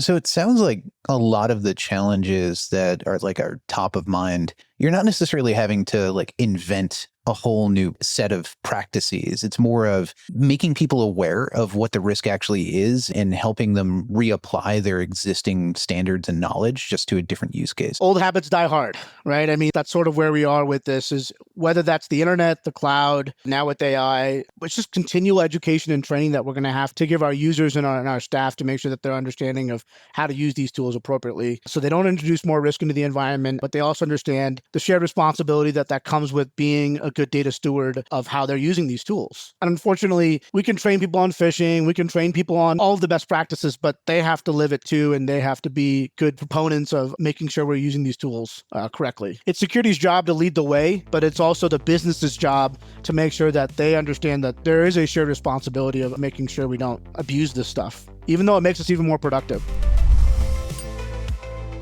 So it sounds like a lot of the challenges that are top of mind, you're not necessarily having to invent a whole new set of practices. It's more of making people aware of what the risk actually is and helping them reapply their existing standards and knowledge just to a different use case. Old habits die hard, right? I mean, that's sort of where we are with this, is whether that's the internet, the cloud, now with AI, it's just continual education and training that we're going to have to give our users and our staff to make sure that they're understanding of how to use these tools appropriately so they don't introduce more risk into the environment, but they also understand the shared responsibility that comes with being a good data steward of how they're using these tools. And unfortunately, we can train people on phishing, we can train people on all of the best practices, but they have to live it too, and they have to be good proponents of making sure we're using these tools correctly. It's security's job to lead the way, but it's also the business's job to make sure that they understand that there is a shared responsibility of making sure we don't abuse this stuff, even though it makes us even more productive.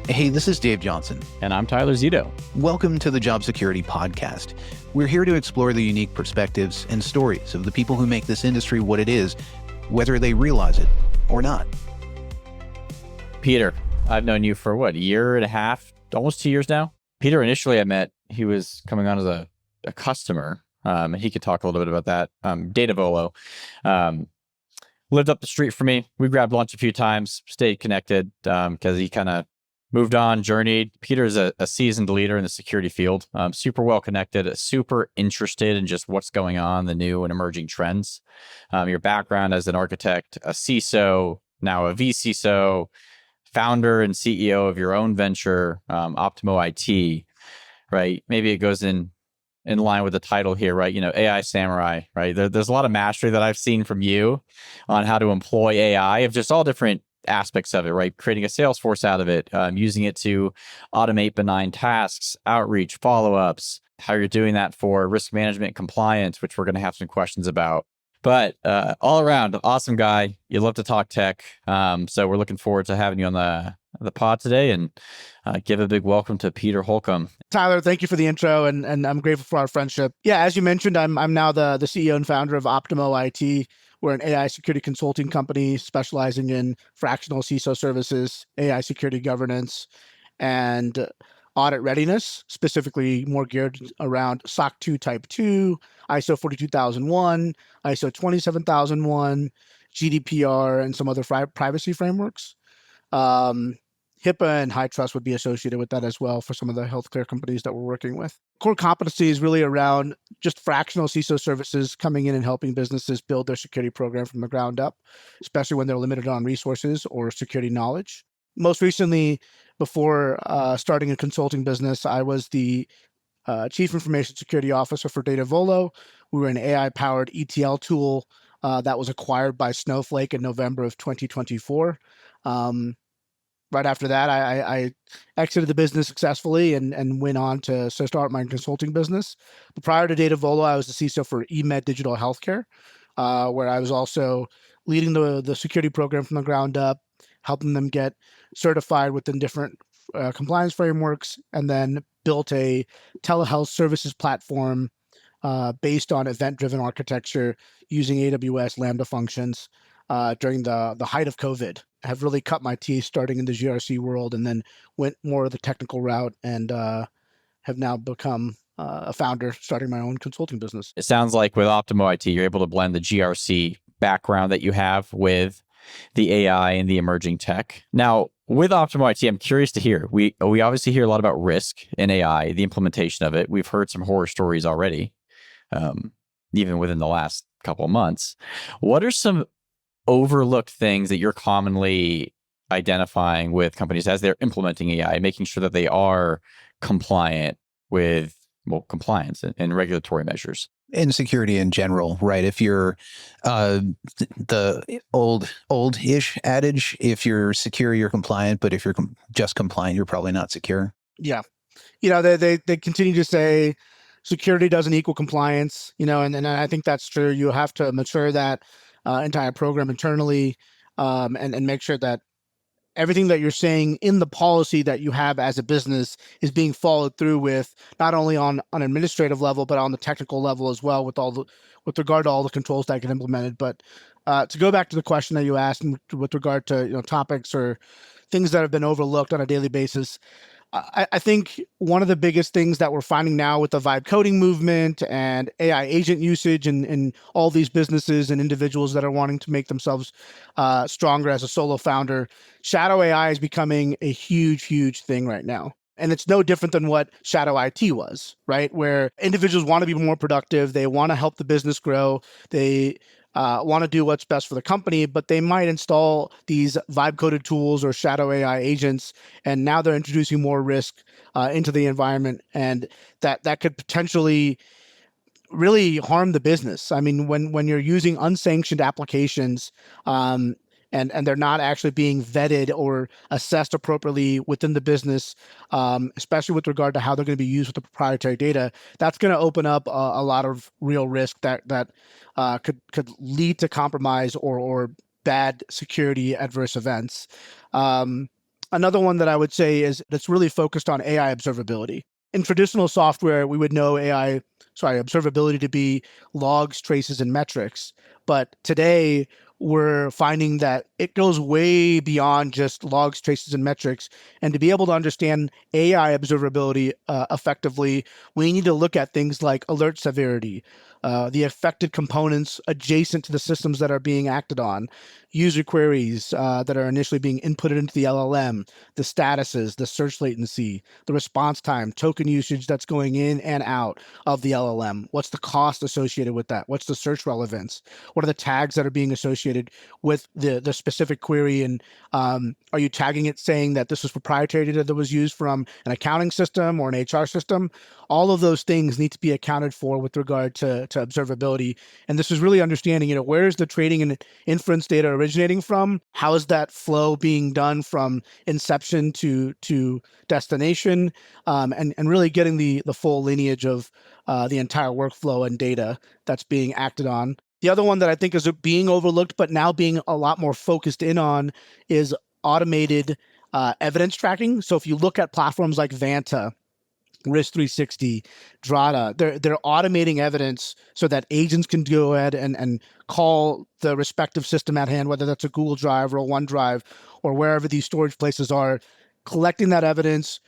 Hey, this is Dave Johnson. And I'm Tyler Zito. Welcome to the Job Security Podcast. We're here to explore the unique perspectives and stories of the people who make this industry what it is, whether they realize it or not. Peter, I've known you for a year and a half, almost 2 years now. Peter, initially I met, he was coming on as a customer, and he could talk a little bit about that. Datavolo lived up the street from me. We grabbed lunch a few times, stayed connected because he kind of moved on, journeyed. Peter is a seasoned leader in the security field, super well connected, super interested in just what's going on, the new and emerging trends. Your background as an architect, a CISO, now a vCISO, founder and CEO of your own venture, Optimo IT, right? Maybe it goes in line with the title here, right? You know, AI samurai, right? There's a lot of mastery that I've seen from you on how to employ AI of just all different aspects of it, right? Creating a sales force out of it, using it to automate benign tasks, outreach, follow-ups, how you're doing that for risk management compliance, which we're going to have some questions about. But all around, awesome guy. You love to talk tech. So we're looking forward to having you on the pod today, and give a big welcome to Peter Holcomb. Tyler, thank you for the intro, and I'm grateful for our friendship. Yeah, as you mentioned, I'm now the CEO and founder of Optimo IT. We're an AI security consulting company specializing in fractional CISO services, AI security governance, and audit readiness, specifically more geared around SOC 2 Type 2, ISO 42001, ISO 27001, GDPR, and some other privacy frameworks. HIPAA and high trust would be associated with that as well for some of the healthcare companies that we're working with. Core competency is really around just fractional CISO services coming in and helping businesses build their security program from the ground up, especially when they're limited on resources or security knowledge. Most recently, before starting a consulting business, I was the Chief Information Security Officer for Datavolo. We were an AI-powered ETL tool that was acquired by Snowflake in November of 2024. Right after that, I exited the business successfully and went on to start my consulting business. But prior to Datavolo, I was the CISO for eMed Digital Healthcare, where I was also leading the security program from the ground up, helping them get certified within different compliance frameworks, and then built a telehealth services platform based on event-driven architecture using AWS Lambda functions during the height of COVID. I have really cut my teeth starting in the GRC world, and then went more of the technical route, and have now become a founder, starting my own consulting business. It sounds like with Optimo IT, you're able to blend the GRC background that you have with the AI and the emerging tech. Now, with Optimo IT, I'm curious to hear, we obviously hear a lot about risk in AI, the implementation of it. We've heard some horror stories already, even within the last couple of months. What are some overlooked things that you're commonly identifying with companies as they're implementing AI, making sure that they are compliant with compliance and regulatory measures? In security in general, right? If you're the old-ish adage, if you're secure, you're compliant, but if you're just compliant, you're probably not secure. Yeah. You know, they continue to say security doesn't equal compliance, you know, and I think that's true. You have to mature that entire program internally, and make sure that everything that you're saying in the policy that you have as a business is being followed through with, not only on an administrative level, but on the technical level as well, with regard to all the controls that get implemented. But To go back to the question that you asked with regard to topics or things that have been overlooked on a daily basis, I think one of the biggest things that we're finding now with the vibe coding movement and AI agent usage and all these businesses and individuals that are wanting to make themselves stronger as a solo founder, shadow AI is becoming a huge, huge thing right now. And it's no different than what shadow IT was, right? Where individuals want to be more productive. They want to help the business grow. They want to do what's best for the company, but they might install these vibe coded tools or shadow AI agents. And now they're introducing more risk into the environment. And that could potentially really harm the business. I mean, when you're using unsanctioned applications, and they're not actually being vetted or assessed appropriately within the business, especially with regard to how they're going to be used with the proprietary data, that's going to open up a lot of real risk that could lead to compromise or bad security adverse events. Another one that I would say is that's really focused on AI observability. In traditional software, we would know observability to be logs, traces, and metrics. But today, we're finding that it goes way beyond just logs, traces, and metrics. And to be able to understand AI observability effectively, we need to look at things like alert severity, the affected components adjacent to the systems that are being acted on, user queries that are initially being inputted into the LLM, the statuses, the search latency, the response time, token usage that's going in and out of the LLM. What's the cost associated with that? What's the search relevance? What are the tags that are being associated with the specific query? And are you tagging it saying that this was proprietary data that was used from an accounting system or an HR system? All of those things need to be accounted for with regard to observability. And this is really understanding, where is the trading and inference data originating from? How is that flow being done from inception to destination? And really getting the full lineage of the entire workflow and data that's being acted on. The other one that I think is being overlooked, but now being a lot more focused in on, is automated evidence tracking. So if you look at platforms like Vanta, Risk 360, Drata, they're automating evidence so that agents can go ahead and call the respective system at hand, whether that's a Google Drive or a OneDrive or wherever these storage places are, collecting that evidence,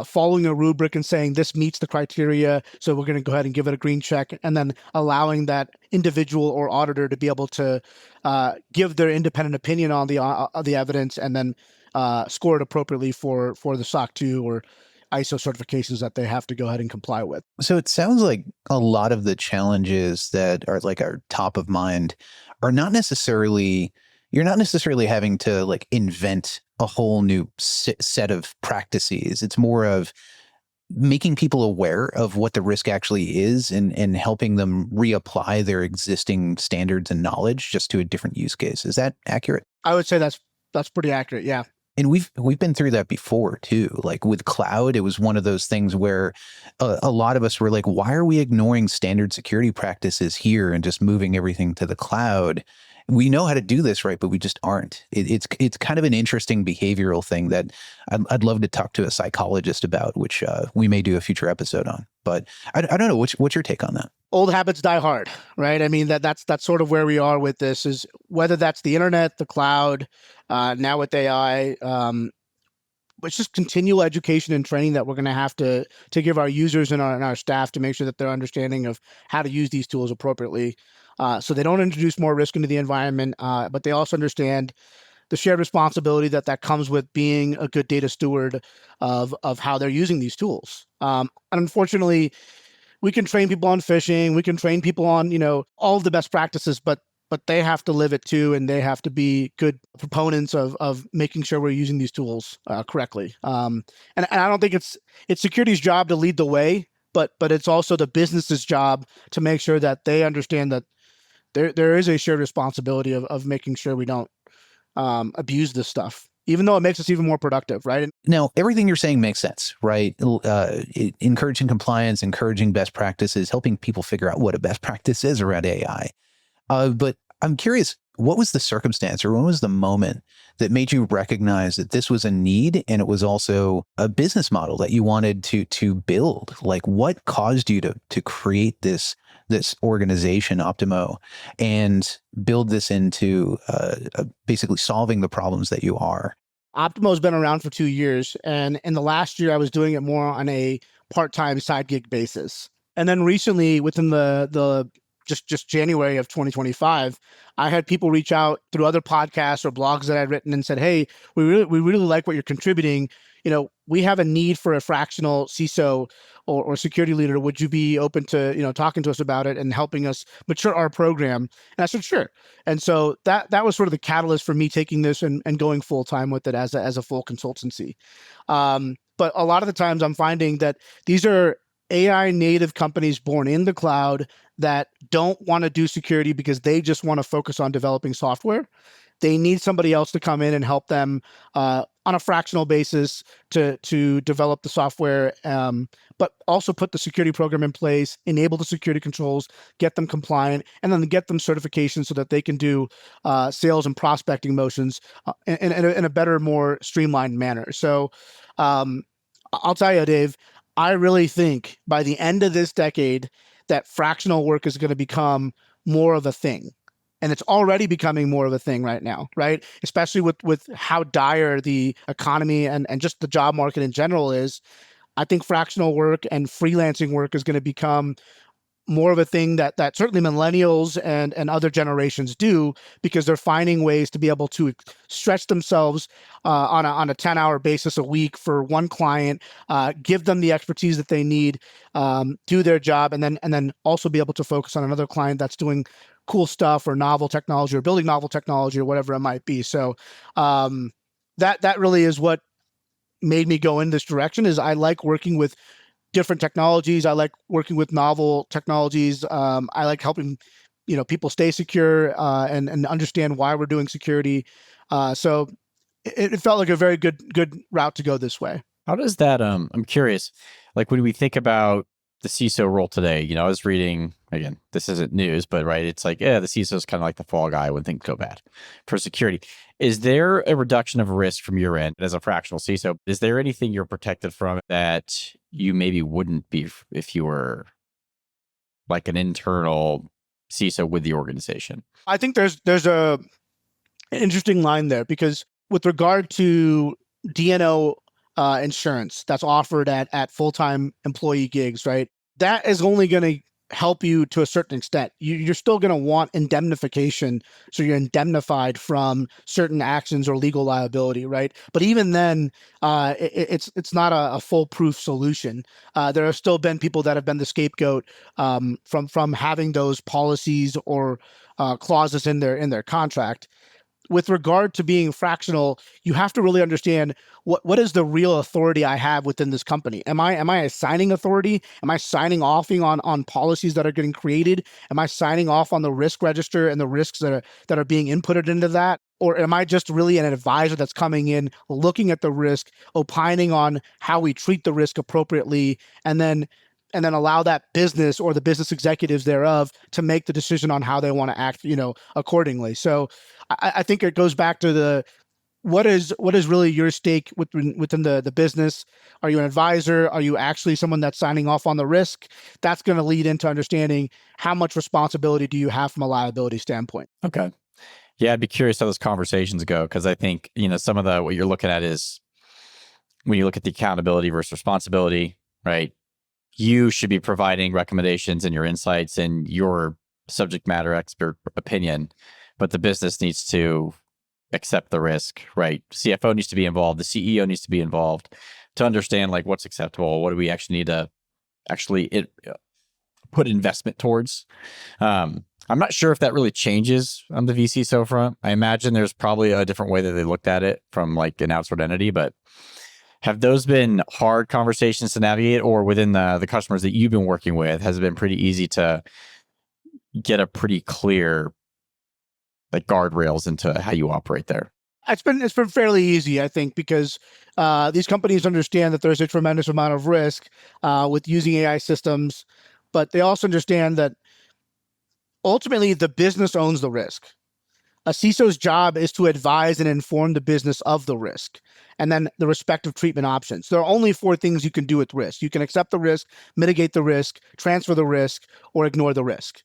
following a rubric and saying this meets the criteria, so we're going to go ahead and give it a green check, and then allowing that individual or auditor to be able to give their independent opinion on the evidence and then score it appropriately for the SOC 2 or ISO certifications that they have to go ahead and comply with. So it sounds like a lot of the challenges that are top of mind are not necessarily, you're not necessarily having to invent a whole new set of practices. It's more of making people aware of what the risk actually is and helping them reapply their existing standards and knowledge just to a different use case. Is that accurate? I would say that's pretty accurate. Yeah. And we've been through that before too. Like with cloud, it was one of those things where a lot of us were like, why are we ignoring standard security practices here and just moving everything to the cloud? We know how to do this, right? But we just aren't. It's kind of an interesting behavioral thing that I'd love to talk to a psychologist about, which we may do a future episode on. But I don't know. What's your take on that? Old habits die hard, right? I mean, that's sort of where we are with this, is whether that's the internet, the cloud, now with AI, it's just continual education and training that we're going to have to give our users and our staff to make sure that they're understanding of how to use these tools appropriately, so they don't introduce more risk into the environment, but they also understand the shared responsibility that comes with being a good data steward of how they're using these tools. And unfortunately, we can train people on phishing, we can train people on all of the best practices, but they have to live it too, and they have to be good proponents of making sure we're using these tools correctly. And I don't think it's security's job to lead the way, but it's also the business's job to make sure that they understand that there is a shared responsibility of making sure we don't abuse this stuff, even though it makes us even more productive, right? Now, everything you're saying makes sense, right? Encouraging compliance, encouraging best practices, helping people figure out what a best practice is around AI. But I'm curious, what was the circumstance or when was the moment that made you recognize that this was a need and it was also a business model that you wanted to build? Like what caused you to create this organization, Optimo, and build this into basically solving the problems that you are? Optimo's been around for 2 years, and in the last year, I was doing it more on a part-time side gig basis. And then recently, within the just January of 2025, I had people reach out through other podcasts or blogs that I'd written and said, "Hey, we really like what you're contributing. We have a need for a fractional CISO or security leader. Would you be open to talking to us about it and helping us mature our program?" And I said, "Sure." And so that was sort of the catalyst for me taking this and going full time with it as a full consultancy. But a lot of the times I'm finding that these are AI native companies born in the cloud that don't want to do security because they just want to focus on developing software. They need somebody else to come in and help them on a fractional basis to develop the software, but also put the security program in place, enable the security controls, get them compliant, and then get them certification so that they can do sales and prospecting motions in a better, more streamlined manner. So I'll tell you, Dave, I really think by the end of this decade that fractional work is going to become more of a thing. And it's already becoming more of a thing right now, right? Especially with how dire the economy and just the job market in general is. I think fractional work and freelancing work is going to become more of a thing that certainly millennials and other generations do because they're finding ways to be able to stretch themselves on a 10-hour basis a week for one client, give them the expertise that they need, do their job, and then also be able to focus on another client that's doing cool stuff or novel technology or building novel technology or whatever it might be. So that really is what made me go in this direction. Is I like working with different technologies. I like working with novel technologies. I like helping, people stay secure and understand why we're doing security. So it felt like a very good route to go this way. How does that, I'm curious, like when we think about the CISO role today, I was reading, again, this isn't news, but right, it's like, yeah, the CISO is kind of like the fall guy when things go bad for security. Is there a reduction of risk from your end as a fractional CISO? Is there anything you're protected from that you maybe wouldn't be if you were like an internal CISO with the organization? I think there's an interesting line there because with regard to DNO insurance that's offered at full-time employee gigs, right? That is only going to help you to a certain extent. You're still going to want indemnification, so you're indemnified from certain actions or legal liability, right? But even then, it's not a foolproof solution. There have still been people that have been the scapegoat from having those policies or clauses in their contract. With regard to being fractional, you have to really understand what is the real authority I have within this company. Am I assigning authority? Am I signing off on policies that are getting created? Am I signing off on the risk register and the risks that are being inputted into that? Or am I just really an advisor that's coming in, looking at the risk, opining on how we treat the risk appropriately, and then allow that business or the business executives thereof to make the decision on how they want to act, accordingly. So I think it goes back to what is really your stake within the business. Are you an advisor? Are you actually someone that's signing off on the risk? That's going to lead into understanding how much responsibility do you have from a liability standpoint. Okay. Yeah, I'd be curious how those conversations go because I think, some of what you're looking at is when you look at the accountability versus responsibility, right? You should be providing recommendations and your insights and your subject matter expert opinion, but the business needs to accept the risk, right? CFO needs to be involved. The CEO needs to be involved to understand like what's acceptable. What do we actually need to put investment towards? I'm not sure if that really changes on the vCISO front. I imagine there's probably a different way that they looked at it from like an outsourced entity, but have those been hard conversations to navigate, or within the customers that you've been working with, has it been pretty easy to get a pretty clear like guardrails into how you operate there? It's been fairly easy, I think, because these companies understand that there's a tremendous amount of risk with using AI systems, but they also understand that ultimately the business owns the risk. A CISO's job is to advise and inform the business of the risk and then the respective treatment options. There are only 4 things you can do with risk. You can accept the risk, mitigate the risk, transfer the risk, or ignore the risk.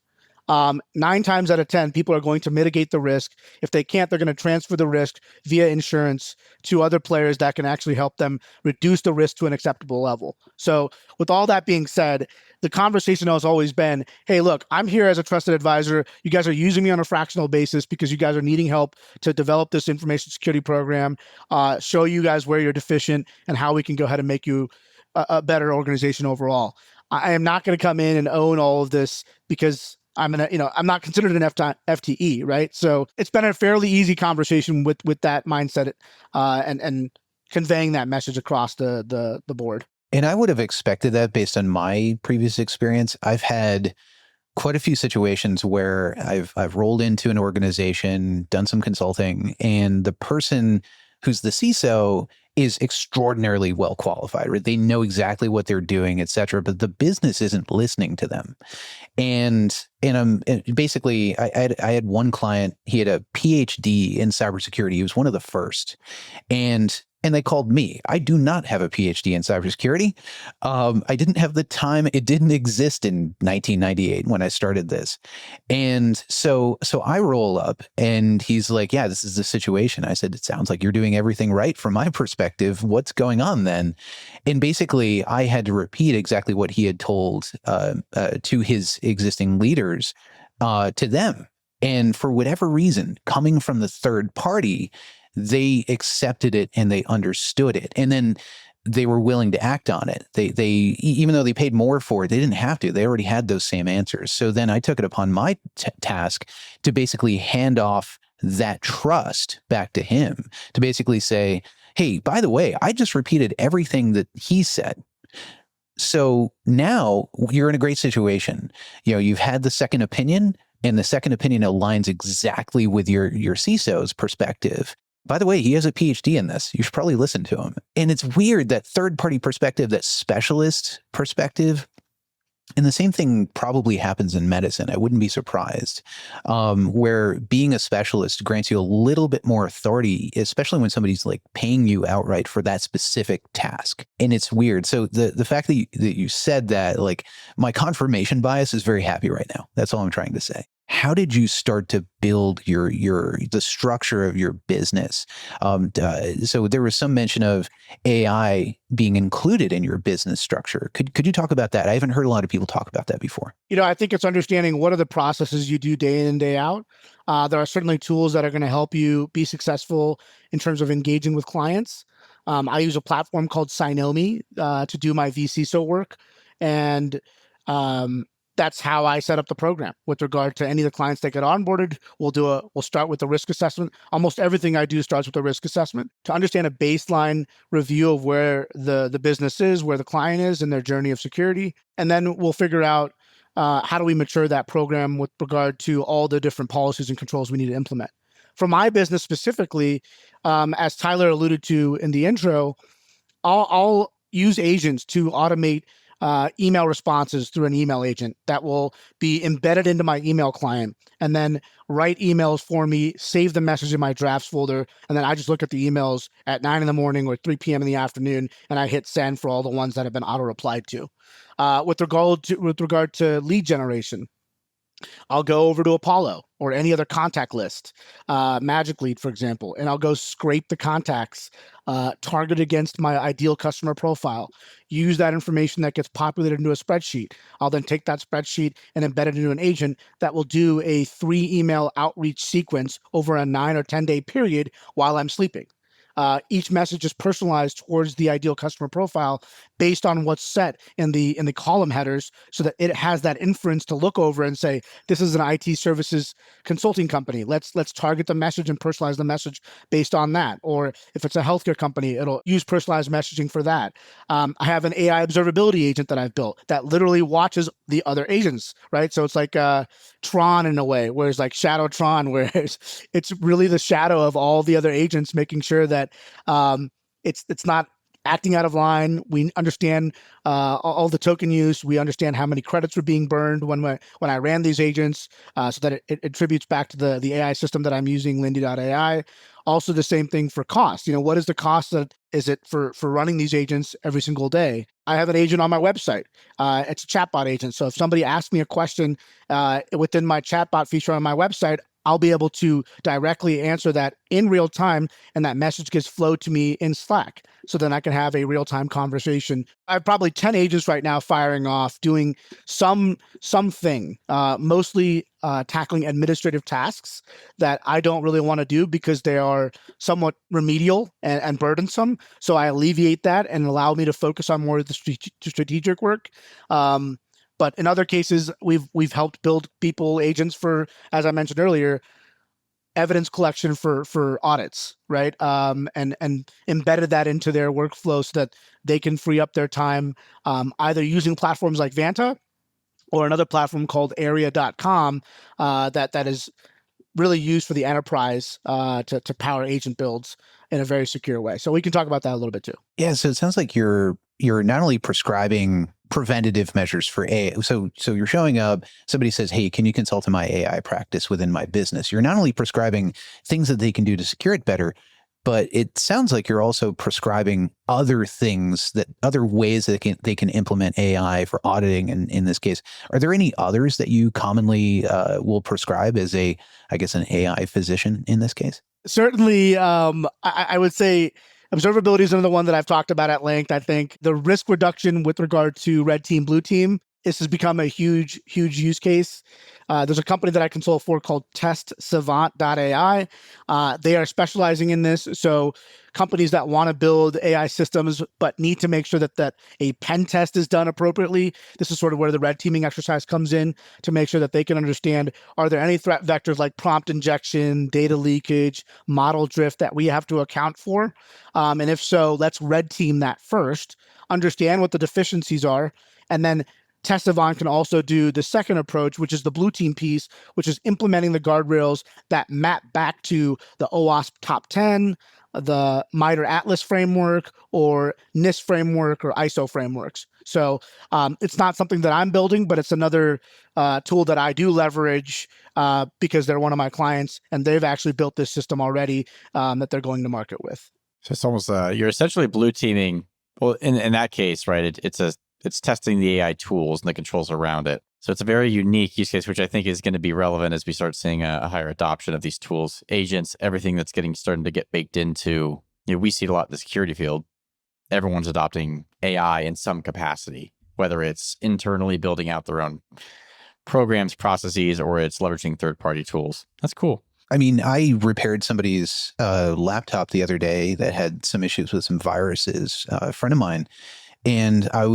9 times out of 10, people are going to mitigate the risk. If they can't, they're going to transfer the risk via insurance to other players that can actually help them reduce the risk to an acceptable level. So with all that being said, the conversation has always been, hey, look, I'm here as a trusted advisor. You guys are using me on a fractional basis because you guys are needing help to develop this information security program, show you guys where you're deficient and how we can go ahead and make you a better organization overall. I am not going to come in and own all of this because I'm not considered an FTE, right? So it's been a fairly easy conversation with that mindset, and conveying that message across the board. And I would have expected that based on my previous experience. I've had quite a few situations where I've rolled into an organization, done some consulting, and the person who's the CISO is extraordinarily well qualified, right? They know exactly what they're doing, et cetera, but the business isn't listening to them. And basically, I had one client. He had a PhD in cybersecurity. He was one of the first, and they called me. I do not have a PhD in cybersecurity. I didn't have the time. It didn't exist in 1998 when I started this, and so I roll up, and he's like, "Yeah, this is the situation." I said, "It sounds like you're doing everything right from my perspective. What's going on then?" And basically, I had to repeat exactly what he had told to his existing leaders, to them. And for whatever reason, coming from the third party, they accepted it and they understood it. And then they were willing to act on it. They even though they paid more for it, they didn't have to. They already had those same answers. So then I took it upon my task to basically hand off that trust back to him, to basically say, hey, by the way, I just repeated everything that he said. So now you're in a great situation. You've had the second opinion, and the second opinion aligns exactly with your CISO's perspective. By the way, he has a PhD in this. You should probably listen to him. And it's weird, that third-party perspective, that specialist perspective. And the same thing probably happens in medicine. I wouldn't be surprised, where being a specialist grants you a little bit more authority, especially when somebody's like paying you outright for that specific task. And it's weird. So the fact that you said that, like, my confirmation bias is very happy right now. That's all I'm trying to say. How did you start to build the structure of your business? So there was some mention of AI being included in your business structure. Could you talk about that? I haven't heard a lot of people talk about that before. I think it's understanding what are the processes you do day in and day out. There are certainly tools that are going to help you be successful in terms of engaging with clients. I use a platform called Synomi to do my vCISO work, and that's how I set up the program with regard to any of the clients that get onboarded. We'll start with the risk assessment. Almost everything I do starts with a risk assessment to understand a baseline review of where the business is, where the client is in their journey of security. And then we'll figure out how do we mature that program with regard to all the different policies and controls we need to implement. For my business specifically, as Tyler alluded to in the intro, I'll use agents to automate email responses through an email agent that will be embedded into my email client and then write emails for me, save the message in my drafts folder, and then I just look at the emails at 9 in the morning or 3 p.m. in the afternoon, and I hit send for all the ones that have been auto-replied to. With regard to lead generation, I'll go over to Apollo or any other contact list, Magic Lead, for example, and I'll go scrape the contacts, target against my ideal customer profile, use that information that gets populated into a spreadsheet. I'll then take that spreadsheet and embed it into an agent that will do a 3 email outreach sequence over a 9 or 10 day period while I'm sleeping. Each message is personalized towards the ideal customer profile based on what's set in the column headers, so that it has that inference to look over and say, this is an IT services consulting company. Let's target the message and personalize the message based on that. Or if it's a healthcare company, it'll use personalized messaging for that. I have an AI observability agent that I've built that literally watches the other agents, right? So it's like Tron in a way, whereas like Shadow Tron, whereas it's really the shadow of all the other agents, making sure that it's not acting out of line. We understand all the token use. We understand how many credits were being burned when I ran these agents, so that it attributes back to the AI system that I'm using, Lindy.ai. Also, the same thing for cost. What is the cost that is it for running these agents every single day? I have an agent on my website. It's a chatbot agent. So if somebody asks me a question within my chatbot feature on my website, I'll be able to directly answer that in real time, and that message gets flowed to me in Slack. So then I can have a real-time conversation. I have probably 10 agents right now firing off, doing something, mostly tackling administrative tasks that I don't really want to do because they are somewhat remedial and burdensome. So I alleviate that and allow me to focus on more of the strategic work. But in other cases, we've helped build people agents for, as I mentioned earlier, evidence collection for audits, right? And embedded that into their workflow so that they can free up their time, either using platforms like Vanta or another platform called Area.com that is really used for the enterprise to power agent builds in a very secure way. So we can talk about that a little bit too. Yeah, so it sounds like you're not only prescribing preventative measures for AI. So you're showing up, somebody says, "Hey, can you consult in my AI practice within my business?" You're not only prescribing things that they can do to secure it better, but it sounds like you're also prescribing other things, that other ways that they can implement AI for auditing. And in this case, are there any others that you commonly will prescribe as an AI physician in this case? Certainly, I would say observability is another one that I've talked about at length. I think the risk reduction with regard to red team, blue team, this has become a huge use case. There's a company that I consult for called testsavant.ai. They are specializing in this. So companies that want to build AI systems but need to make sure that a pen test is done appropriately. This is sort of where the red teaming exercise comes in, to make sure that they can understand, are there any threat vectors like prompt injection, data leakage, model drift that we have to account for? And if so, let's red team that first, understand what the deficiencies are, and then Testavon can also do the second approach, which is the blue team piece, which is implementing the guardrails that map back to the OWASP top 10, the MITRE Atlas framework, or NIST framework, or ISO frameworks. So it's not something that I'm building, but it's another tool that I do leverage because they're one of my clients, and they've actually built this system already that they're going to market with. So it's almost you're essentially blue teaming. Well, in that case, right? It's testing the AI tools and the controls around it. So it's a very unique use case, which I think is going to be relevant as we start seeing a higher adoption of these tools, agents, everything that's starting to get baked into. We see it a lot in the security field. Everyone's adopting AI in some capacity, whether it's internally building out their own programs, processes, or it's leveraging third-party tools. That's cool. I mean, I repaired somebody's laptop the other day that had some issues with some viruses. A friend of mine. And I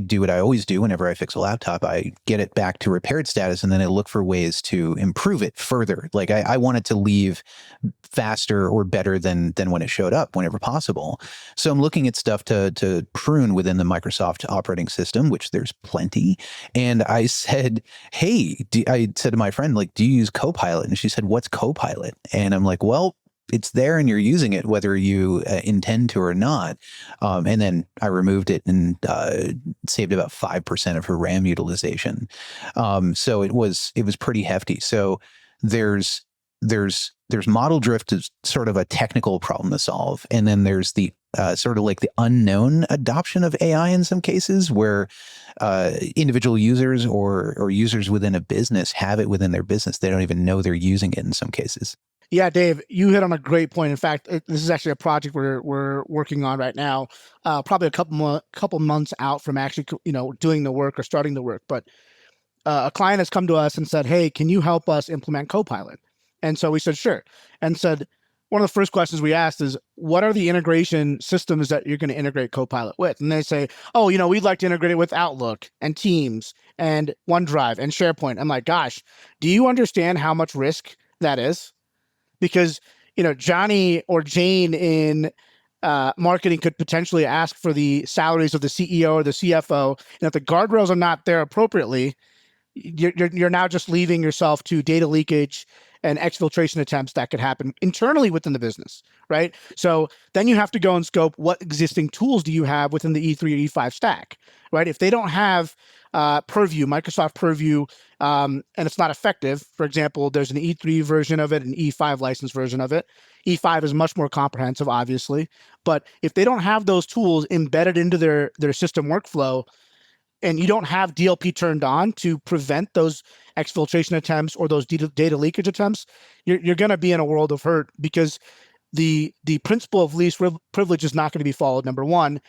do what I always do whenever I fix a laptop. I get it back to repaired status, and then I look for ways to improve it further. Like I want it to leave faster or better than when it showed up whenever possible. So I'm looking at stuff to prune within the Microsoft operating system, which there's plenty. And I said, "Hey," I said to my friend, like, "Do you use Copilot?" And she said, "What's Copilot?" And I'm like, "Well, it's there and you're using it whether you intend to or not." And then I removed it and saved about 5% of her RAM utilization. So it was pretty hefty. So there's model drift is sort of a technical problem to solve. And then there's the sort of like the unknown adoption of AI in some cases, where individual users or users within a business have it within their business. They don't even know they're using it in some cases. Yeah, Dave, you hit on a great point. In fact, this is actually a project we're working on right now, probably a couple months out from actually, doing the work or starting the work. But a client has come to us and said, "Hey, can you help us implement Copilot?" And so we said, "Sure." And said, one of the first questions we asked is, "What are the integration systems that you're going to integrate Copilot with?" And they say, "Oh, we'd like to integrate it with Outlook and Teams and OneDrive and SharePoint." I'm like, "Gosh, do you understand how much risk that is?" Because, Johnny or Jane in marketing could potentially ask for the salaries of the CEO or the CFO. And if the guardrails are not there appropriately, you're now just leaving yourself to data leakage and exfiltration attempts that could happen internally within the business, right? So then you have to go and scope what existing tools do you have within the E3 or E5 stack, right? If they don't have Purview, Microsoft Purview, and it's not effective, for example, there's an E3 version of it, an E5 license version of it. E5 is much more comprehensive, obviously, but if they don't have those tools embedded into their system workflow, and you don't have DLP turned on to prevent those exfiltration attempts or those data leakage attempts, you're going to be in a world of hurt, because the principle of least privilege is not going to be followed, number one.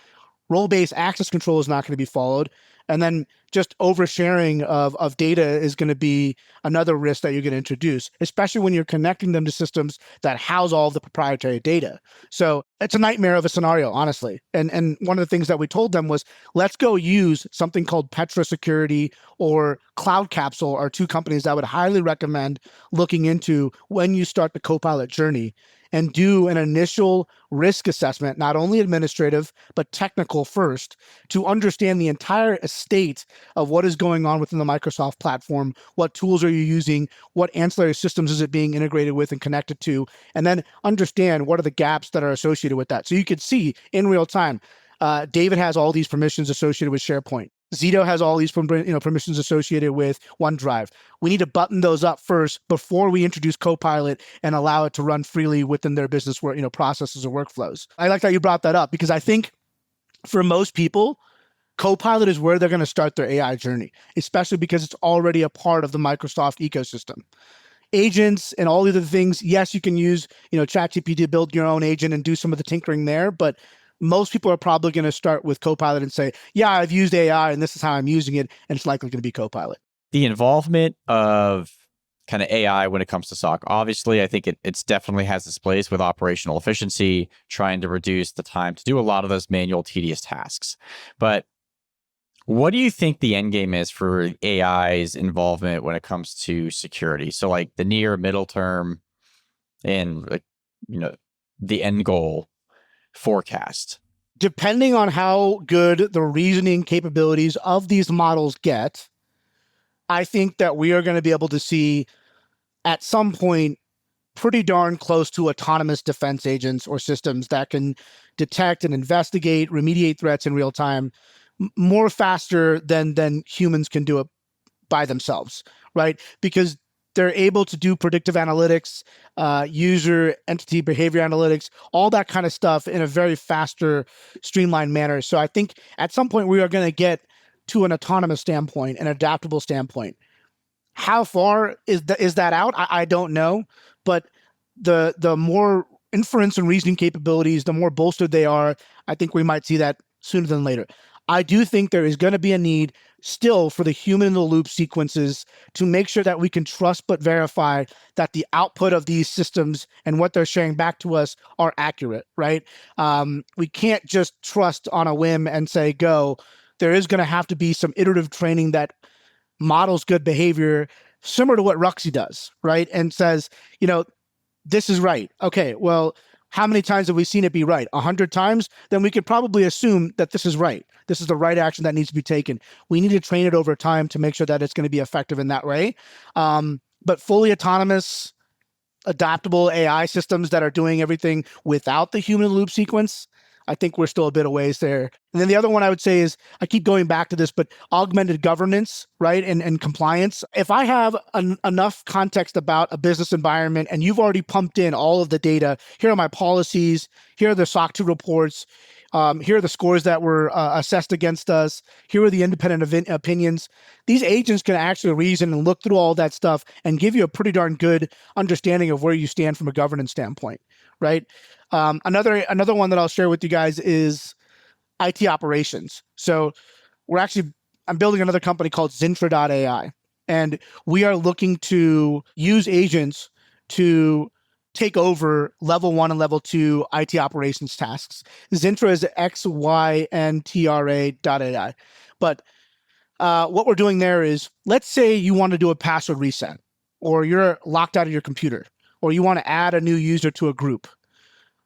Role-based access control is not going to be followed. And then just oversharing of data is going to be another risk that you're going to introduce, especially when you're connecting them to systems that house all of the proprietary data. So it's a nightmare of a scenario, honestly. And one of the things that we told them was, let's go use something called Petra Security or Cloud Capsule, are two companies that I would highly recommend looking into when you start the Copilot journey, and do an initial risk assessment, not only administrative, but technical first, to understand the entire estate of what is going on within the Microsoft platform. What tools are you using? What ancillary systems is it being integrated with and connected to? And then understand what are the gaps that are associated with that. So you could see in real time, David has all these permissions associated with SharePoint. Zito has all these permissions associated with OneDrive. We need to button those up first before we introduce Copilot and allow it to run freely within their business processes or workflows. I like that you brought that up, because I think for most people, Copilot is where they're going to start their AI journey, especially because it's already a part of the Microsoft ecosystem. Agents and all the other things, yes, you can use ChatGPT to build your own agent and do some of the tinkering there, but most people are probably going to start with Copilot and say, yeah, I've used AI and this is how I'm using it, and it's likely going to be Copilot. The involvement of kind of AI when it comes to SOC, obviously, I think it's definitely has its place with operational efficiency, trying to reduce the time to do a lot of those manual, tedious tasks. But what do you think the end game is for AI's involvement when it comes to security? So like the near, middle term, and the end goal forecast? Depending on how good the reasoning capabilities of these models get, I think that we are going to be able to see at some point pretty darn close to autonomous defense agents or systems that can detect and investigate, remediate threats in real time more faster than humans can do it by themselves, right? Because they're able to do predictive analytics, user entity behavior analytics, all that kind of stuff in a very faster, streamlined manner. So I think at some point we are going to get to an autonomous standpoint, an adaptable standpoint. How far is that out? I don't know, but the more inference and reasoning capabilities, the more bolstered they are, I think we might see that sooner than later. I do think there is going to be a need still for the human in the loop sequences to make sure that we can trust but verify that the output of these systems and what they're sharing back to us are accurate, right? We can't just trust on a whim and say, go. There is going to have to be some iterative training that models good behavior, similar to what Ruxy does, right? And says, this is right. Okay, well, how many times have we seen it be right? 100 times? Then we could probably assume that this is right. This is the right action that needs to be taken. We need to train it over time to make sure that it's going to be effective in that way. But fully autonomous, adaptable AI systems that are doing everything without the human loop sequence, I think we're still a bit of ways there. And then the other one I would say is, I keep going back to this, but augmented governance, right? And compliance. If I have enough context about a business environment and you've already pumped in all of the data, here are my policies, here are the SOC 2 reports, here are the scores that were assessed against us, here are the independent opinions. These agents can actually reason and look through all that stuff and give you a pretty darn good understanding of where you stand from a governance standpoint, right? Another one that I'll share with you guys is IT operations. So I'm building another company called Zintra.ai, and we are looking to use agents to take over level 1 and level 2 IT operations tasks. Zintra is XYNTRA.ai. But what we're doing there is, let's say you want to do a password reset, or you're locked out of your computer, or you want to add a new user to a group.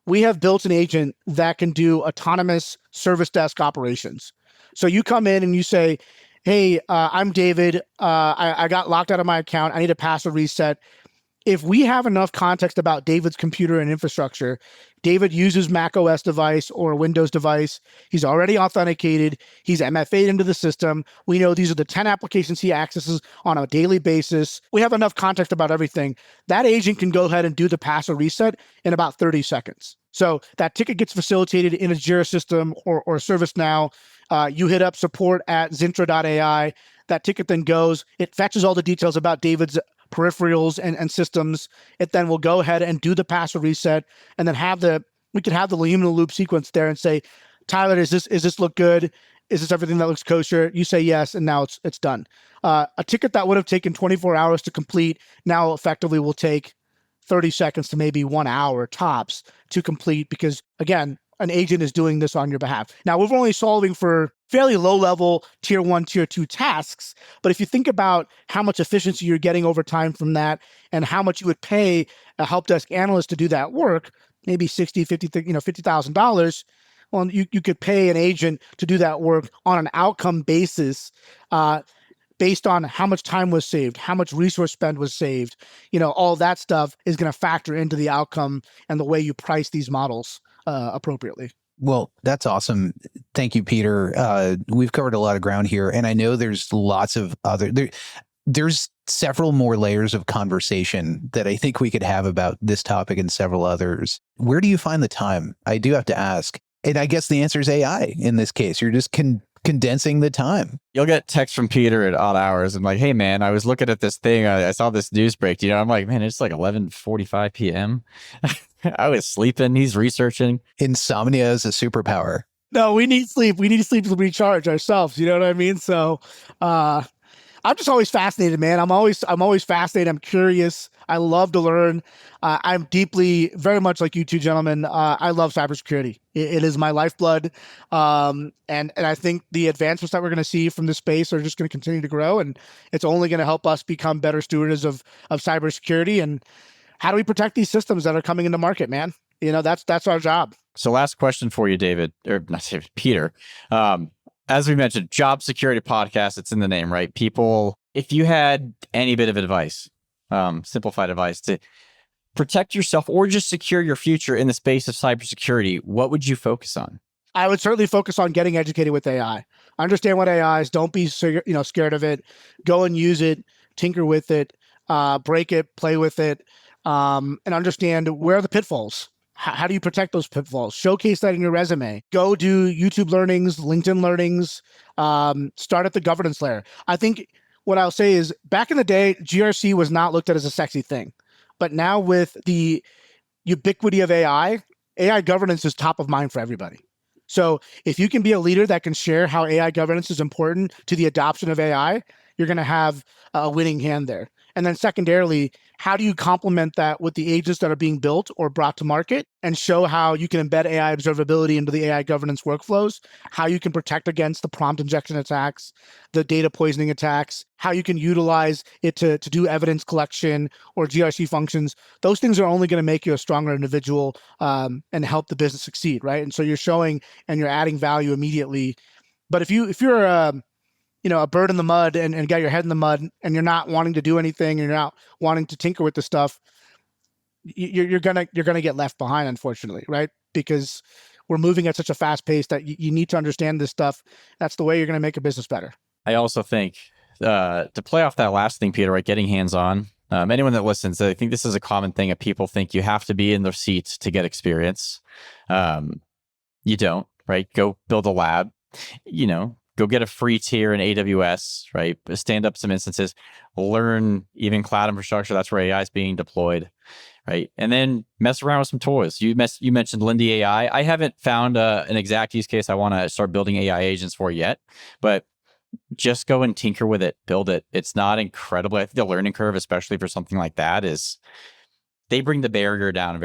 We have built an agent that can do autonomous service desk operations. So you come in and you say, hey, I'm David. I got locked out of my account. I need a password reset. if we have enough context about David's computer and infrastructure, David uses Mac OS device or a Windows device. He's already authenticated. He's MFA'd into the system. We know these are the 10 applications he accesses on a daily basis. We have enough context about everything. That agent can go ahead and do the pass or reset in about 30 seconds. So that ticket gets facilitated in a Jira system or ServiceNow. You hit up support at zintra.ai. That ticket then goes, it fetches all the details about David's peripherals and systems. It then will go ahead and do the password reset, and then we could have the human in the loop sequence there and say, Tyler, is this look good? Is this everything that looks kosher? You say yes, and now it's done. A ticket that would have taken 24 hours to complete now effectively will take 30 seconds to maybe 1 hour tops to complete, because again, an agent is doing this on your behalf. Now, we're only solving for fairly low-level tier 1, tier 2 tasks, but if you think about how much efficiency you're getting over time from that and how much you would pay a help desk analyst to do that work, maybe $50,000, well, you could pay an agent to do that work on an outcome basis, based on how much time was saved, how much resource spend was saved. All that stuff is going to factor into the outcome and the way you price these models appropriately. Well, that's awesome. Thank you, Peter. We've covered a lot of ground here, and I know there's lots of there's several more layers of conversation that I think we could have about this topic and several others. Where do you find the time? I do have to ask. And I guess the answer is AI in this case. You're just condensing the time. You'll get texts from Peter at odd hours. I'm like, hey, man, I was looking at this thing. I saw this news break. I'm like, man, it's like 11:45 p.m. I was sleeping. He's researching. Insomnia is a superpower. No, we need sleep. We need sleep to recharge ourselves. You know what I mean? So I'm just always fascinated, man. I'm always fascinated. I'm curious. I love to learn. I'm very much like you two gentlemen. I love cybersecurity. It is my lifeblood. And I think the advancements that we're going to see from this space are just going to continue to grow, and it's only going to help us become better stewards of cybersecurity. And how do we protect these systems that are coming into market, man? That's our job. So last question for you, David, or not David, Peter. As we mentioned, job security podcast, it's in the name, right? People, if you had any bit of advice, simplified advice to protect yourself or just secure your future in the space of cybersecurity, what would you focus on? I would certainly focus on getting educated with AI. Understand what AI is. Don't be scared of it. Go and use it, tinker with it, break it, play with it, and understand where are the pitfalls. How do you protect those pitfalls? Showcase that in your resume. Go do YouTube learnings, LinkedIn learnings, start at the governance layer. I think what I'll say is back in the day, GRC was not looked at as a sexy thing. But now with the ubiquity of AI governance is top of mind for everybody. So if you can be a leader that can share how AI governance is important to the adoption of AI, you're going to have a winning hand there. And then secondarily, how do you complement that with the agents that are being built or brought to market and show how you can embed AI observability into the AI governance workflows, how you can protect against the prompt injection attacks, the data poisoning attacks, how you can utilize it to do evidence collection or GRC functions. Those things are only going to make you a stronger individual and help the business succeed, right? And so you're showing and you're adding value immediately. But if you're a bird in the mud and got your head in the mud and you're not wanting to do anything, and you're not wanting to tinker with the stuff, you're gonna get left behind, unfortunately, right? Because we're moving at such a fast pace that you need to understand this stuff. That's the way you're gonna make a business better. I also think to play off that last thing, Peter, right? Getting hands-on. Anyone that listens, I think this is a common thing that people think you have to be in their seats to get experience. You don't, right? Go build a lab, go get a free tier in AWS, right? Stand up some instances, learn even cloud infrastructure. That's where AI is being deployed, right? And then mess around with some tools. You mentioned Lindy AI. I haven't found an exact use case I want to start building AI agents for yet, but just go and tinker with it, build it. It's not incredible. I think the learning curve, especially for something like that, is they bring the barrier down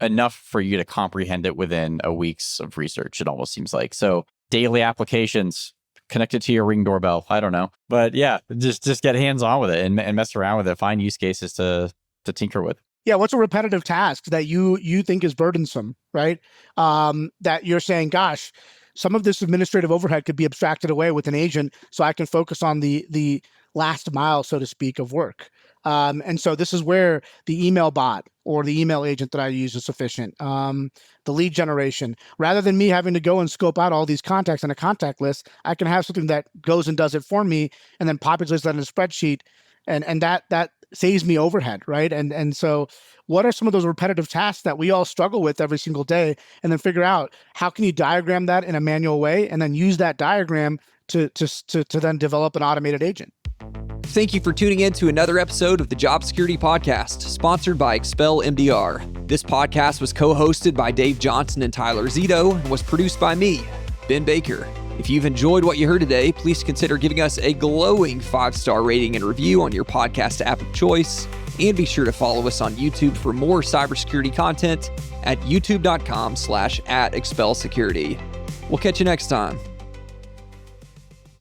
enough for you to comprehend it within a week's of research, it almost seems like. So daily applications connected to your Ring doorbell. I don't know. But yeah, just get hands-on with it and mess around with it. Find use cases to tinker with. Yeah, what's a repetitive task that you think is burdensome, right? That you're saying, gosh, some of this administrative overhead could be abstracted away with an agent so I can focus on the last mile, so to speak, of work. And so this is where the email bot or the email agent that I use is sufficient. The lead generation, rather than me having to go and scope out all these contacts in a contact list, I can have something that goes and does it for me and then populates that in a spreadsheet. And that saves me overhead, right? And so what are some of those repetitive tasks that we all struggle with every single day? And then figure out how can you diagram that in a manual way and then use that diagram to then develop an automated agent. Thank you for tuning in to another episode of the Job Security Podcast, sponsored by Expel MDR. This podcast was co-hosted by Dave Johnson and Tyler Zito and was produced by me, Ben Baker. If you've enjoyed what you heard today, please consider giving us a glowing 5-star rating and review on your podcast app of choice. And be sure to follow us on YouTube for more cybersecurity content at youtube.com/@expelsecurity. We'll catch you next time.